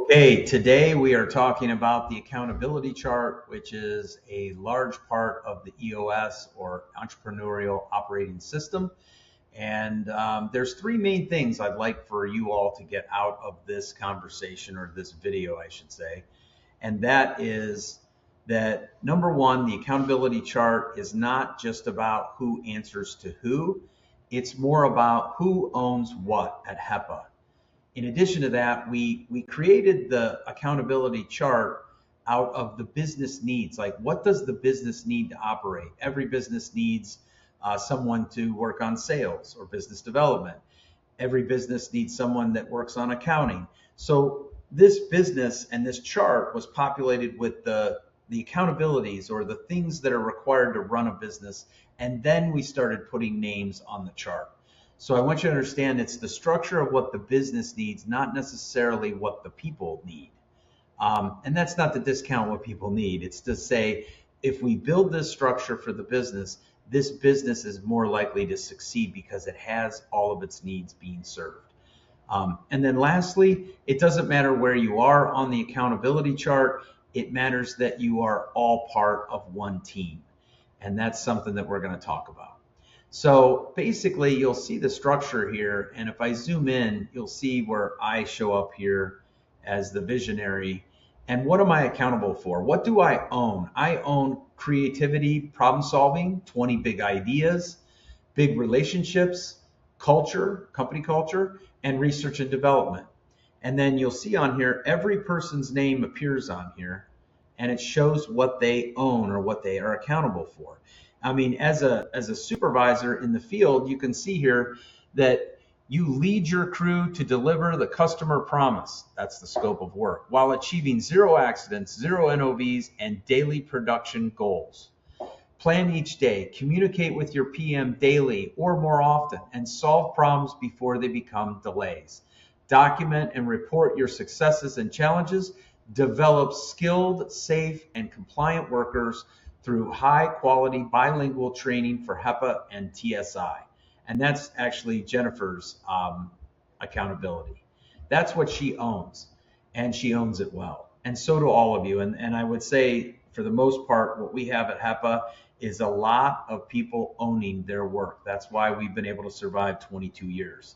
Okay, today we are talking about the accountability chart, which is a large part of the EOS or entrepreneurial operating system. And there's three main things I'd like for you all to get out of this conversation or this video, I should say. And that is that number one, the accountability chart is not just about who answers to who, it's more about who owns what at HEPA. In addition to that, we created the accountability chart out of the business needs. Like, what does the business need to operate? Every business needs someone to work on sales or business development. Every business needs someone that works on accounting. So this business and this chart was populated with the accountabilities or the things that are required to run a business. And then we started putting names on the chart. So I want you to understand it's the structure of what the business needs, not necessarily what the people need. And that's not to discount what people need. It's to say, if we build this structure for the business, this business is more likely to succeed because it has all of its needs being served. And then lastly, it doesn't matter where you are on the accountability chart. It matters that you are all part of one team. And that's something that we're going to talk about. So basically, you'll see the structure here, and if I zoom in, you'll see where I show up here as the visionary. And what am I accountable for? What do I own? I own creativity, problem solving, 20 big ideas, big relationships, culture, company culture, and research and development. And then you'll see on here, every person's name appears on here, and it shows what they own or what they are accountable for. I mean, as a supervisor in the field, you can see here that you lead your crew to deliver the customer promise. That's the scope of work, while achieving zero accidents, zero NOVs, and daily production goals. Plan each day, communicate with your PM daily or more often, and solve problems before they become delays. Document and report your successes and challenges. Develop skilled, safe, and compliant workers through high-quality bilingual training for HEPA and TSI. And that's actually Jennifer's accountability. That's what she owns, and she owns it well. And so do all of you. And I would say, for the most part, what we have at HEPA is a lot of people owning their work. That's why we've been able to survive 22 years.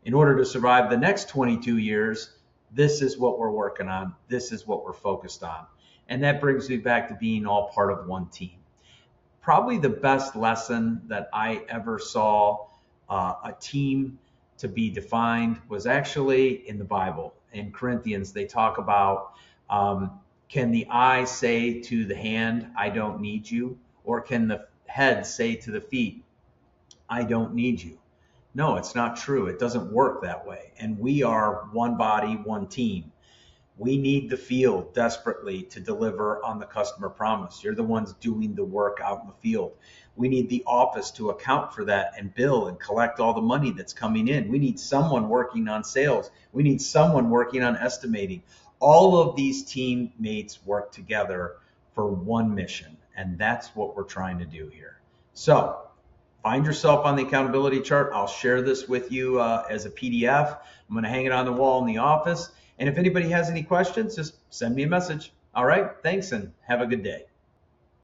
In order to survive the next 22 years, this is what we're working on. This is what we're focused on. And that brings me back to being all part of one team. Probably the best lesson that I ever saw a team to be defined was actually in the Bible. In Corinthians, they talk about, can the eye say to the hand, I don't need you? Or can the head say to the feet, I don't need you? No, it's not true. It doesn't work that way. And we are one body, one team. We need the field desperately to deliver on the customer promise. You're the ones doing the work out in the field. We need the office to account for that and bill and collect all the money that's coming in. We need someone working on sales. We need someone working on estimating. All of these teammates work together for one mission, and that's what we're trying to do here. So find yourself on the accountability chart. I'll share this with you as a PDF. I'm going to hang it on the wall in the office. And if anybody has any questions, just send me a message. All right, thanks and have a good day.